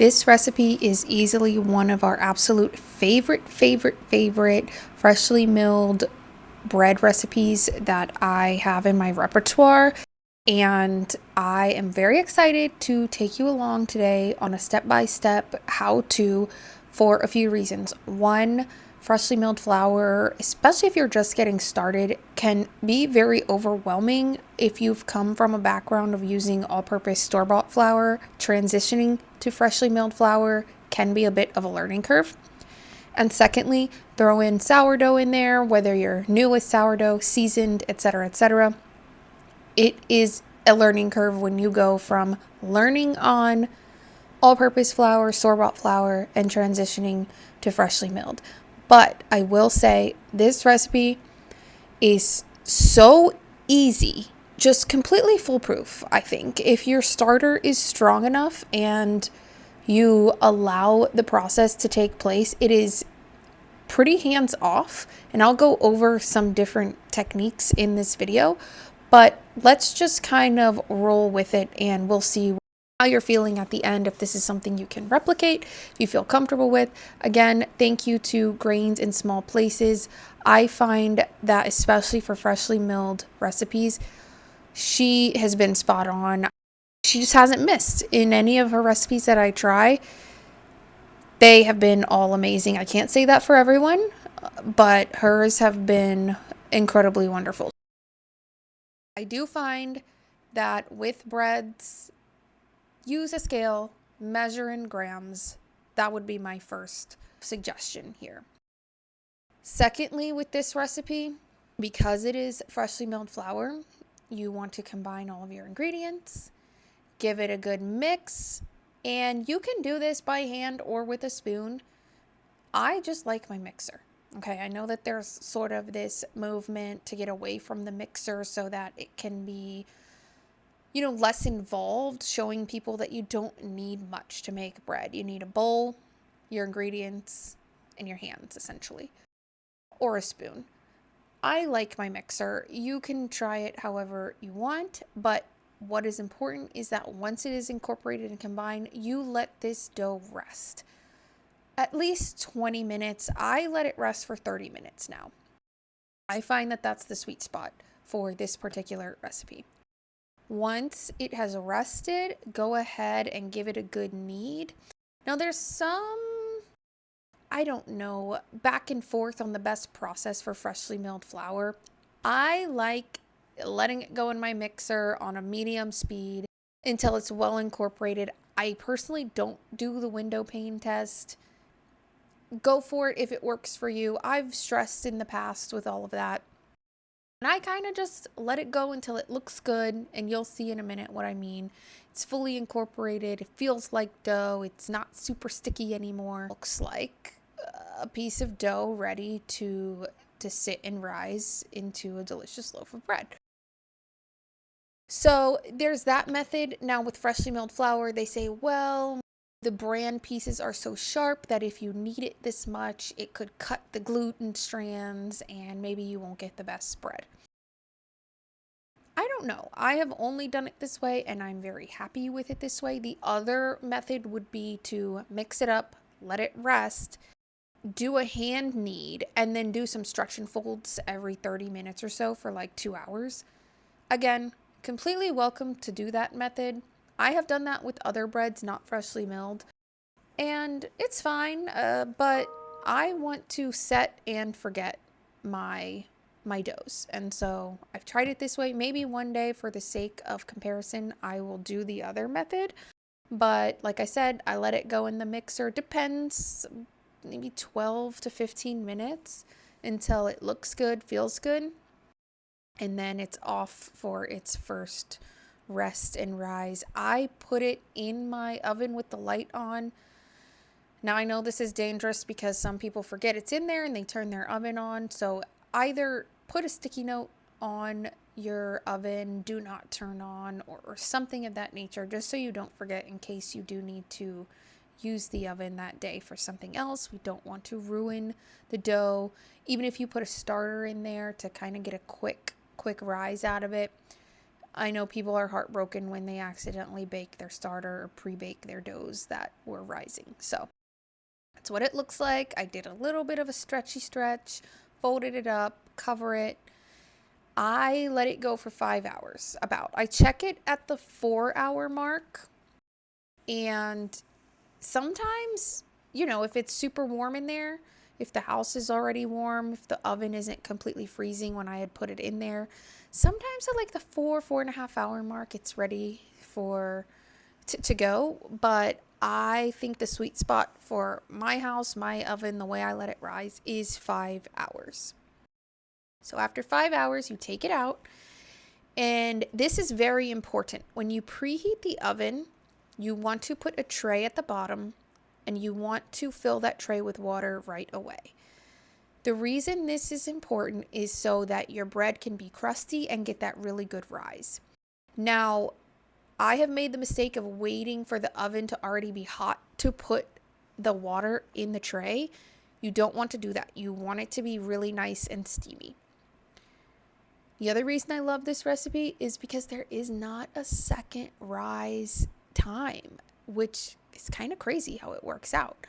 This recipe is easily one of our absolute favorite freshly milled bread recipes that I have in my repertoire. And I am very excited to take you along today on a step-by-step how-to for a few reasons. One, freshly milled flour, especially if you're just getting started, can be very overwhelming if you've come from a background of using all-purpose store-bought flour. Transitioning to freshly milled flour can be a bit of a learning curve. And secondly, throw in sourdough in there, whether you're new with sourdough, seasoned, etc., etc. It is a learning curve when you go from learning on all-purpose flour, store-bought flour, and transitioning to freshly milled. But I will say this recipe is so easy, just completely foolproof, I think. If your starter is strong enough and you allow the process to take place, it is pretty hands-off, and I'll go over some different techniques in this video, but let's just kind of roll with it and we'll see how you're feeling at the end, if this is something you can replicate, if you feel comfortable with. Again, thank you to Grains in Small Places. I find that especially for freshly milled recipes, she has been spot on. She just hasn't missed in any of her recipes that I try. They have been all amazing. I can't say that for everyone, but hers have been incredibly wonderful. I do find that with breads, use a scale, measure in grams. That would be my first suggestion here. Secondly, with this recipe, because it is freshly milled flour, you want to combine all of your ingredients, give it a good mix, and you can do this by hand or with a spoon. I just like my mixer. Okay, I know that there's sort of this movement to get away from the mixer so that it can be, less involved, showing people that you don't need much to make bread. You need a bowl, your ingredients, and your hands, essentially, or a spoon. I like my mixer. You can try it however you want, but what is important is that once it is incorporated and combined, you let this dough rest. At least 20 minutes. I let it rest for 30 minutes now. I find that that's the sweet spot for this particular recipe. Once it has rested, go ahead and give it a good knead. Now there's some, back and forth on the best process for freshly milled flour. I like letting it go in my mixer on a medium speed until it's well incorporated. I personally don't do the window pane test. Go for it if it works for you. I've stressed in the past with all of that. And I kind of just let it go until it looks good, and you'll see in a minute what I mean. It's fully incorporated. It feels like dough. It's not super sticky anymore. Looks like a piece of dough ready to sit and rise into a delicious loaf of bread. So there's that method. Now with freshly milled flour, they say, well, the bran pieces are so sharp that if you knead it this much, it could cut the gluten strands and maybe you won't get the best bread. I don't know. I have only done it this way and I'm very happy with it this way. The other method would be to mix it up, let it rest, do a hand knead, and then do some stretch and folds every 30 minutes or so for like 2 hours. Again, completely welcome to do that method. I have done that with other breads, not freshly milled, and it's fine, but I want to set and forget my doughs, and so I've tried it this way. Maybe one day, for the sake of comparison, I will do the other method, but like I said, I let it go in the mixer. Depends, maybe 12 to 15 minutes until it looks good, feels good, and then it's off for its first rest and rise. I put it in my oven with the light on. Now I know this is dangerous because some people forget it's in there and they turn their oven on. So either put a sticky note on your oven, do not turn on, or something of that nature, just so you don't forget in case you do need to use the oven that day for something else. We don't want to ruin the dough. Even if you put a starter in there to kind of get a quick rise out of it, I know people are heartbroken when they accidentally bake their starter or pre-bake their doughs that were rising. So that's what it looks like. I did a little bit of a stretchy stretch, folded it up, cover it. I let it go for 5 hours about. I check it at the 4-hour mark, and sometimes, if it's super warm in there, if the house is already warm, if the oven isn't completely freezing when I had put it in there, sometimes at like the 4.5 hour mark, it's ready to go. But I think the sweet spot for my house, my oven, the way I let it rise is 5 hours. So after 5 hours, you take it out. And this is very important. When you preheat the oven, you want to put a tray at the bottom, and you want to fill that tray with water right away. The reason this is important is so that your bread can be crusty and get that really good rise. Now, I have made the mistake of waiting for the oven to already be hot to put the water in the tray. You don't want to do that. You want it to be really nice and steamy. The other reason I love this recipe is because there is not a second rise time, which is kind of crazy how it works out.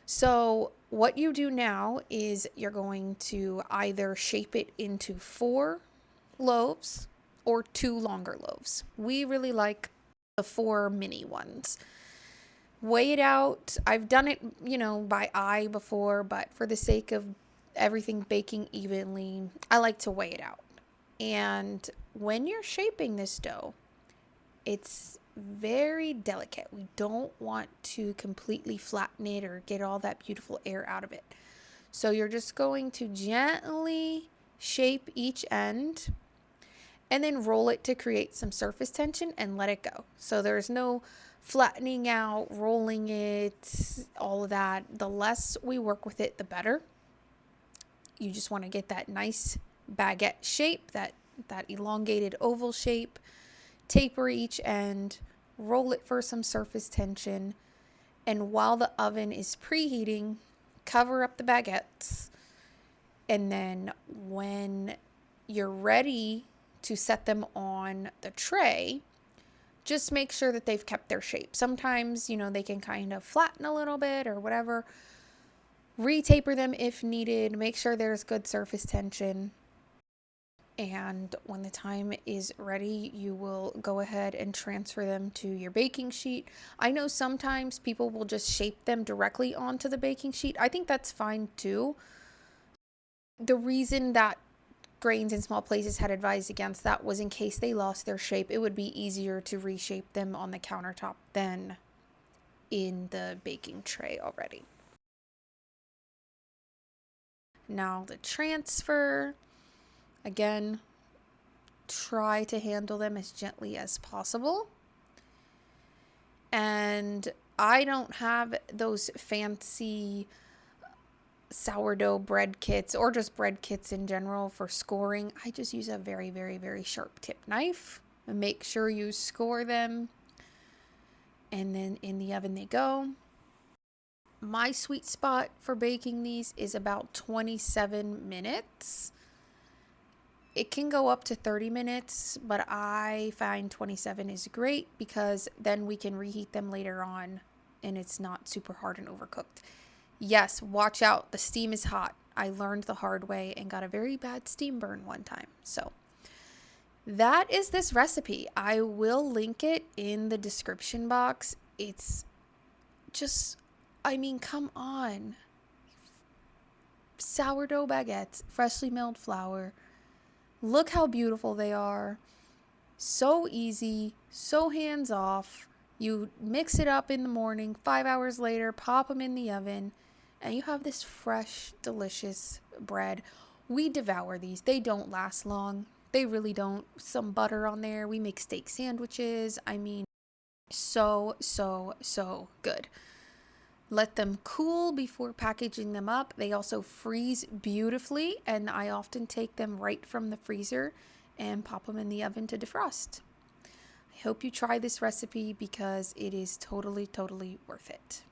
So what you do now is you're going to either shape it into 4 loaves or 2 longer loaves. We really like the 4 mini ones. Weigh it out. I've done it, by eye before, but for the sake of everything baking evenly, I like to weigh it out. And when you're shaping this dough, it's very delicate. We don't want to completely flatten it or get all that beautiful air out of it. So you're just going to gently shape each end and then roll it to create some surface tension and let it go. So there's no flattening out, rolling it, all of that. The less we work with it, the better. You just want to get that nice baguette shape, that elongated oval shape. Taper each end, roll it for some surface tension, and while the oven is preheating, cover up the baguettes. And then when you're ready to set them on the tray, just make sure that they've kept their shape. Sometimes, they can kind of flatten a little bit or whatever. Retaper them if needed. Make sure there's good surface tension. And when the time is ready, you will go ahead and transfer them to your baking sheet. I know sometimes people will just shape them directly onto the baking sheet. I think that's fine too. The reason that Grains in Small Places had advised against that was in case they lost their shape, it would be easier to reshape them on the countertop than in the baking tray already. Now the transfer. Again, try to handle them as gently as possible. And I don't have those fancy sourdough bread kits or just bread kits in general for scoring. I just use a very, very, very sharp tip knife. And make sure you score them. And then in the oven they go. My sweet spot for baking these is about 27 minutes. It can go up to 30 minutes, but I find 27 is great because then we can reheat them later on and it's not super hard and overcooked. Yes, watch out. The steam is hot. I learned the hard way and got a very bad steam burn one time. So that is this recipe. I will link it in the description box. It's just, come on. Sourdough baguettes, freshly milled flour. Look how beautiful they are. So easy, so hands off. You mix it up in the morning, 5 hours later, pop them in the oven, and you have this fresh, delicious bread. We devour these. They don't last long. They really don't. Some butter on there. We make steak sandwiches. So, so, so good. Let them cool before packaging them up. They also freeze beautifully, and I often take them right from the freezer and pop them in the oven to defrost. I hope you try this recipe because it is totally, totally worth it.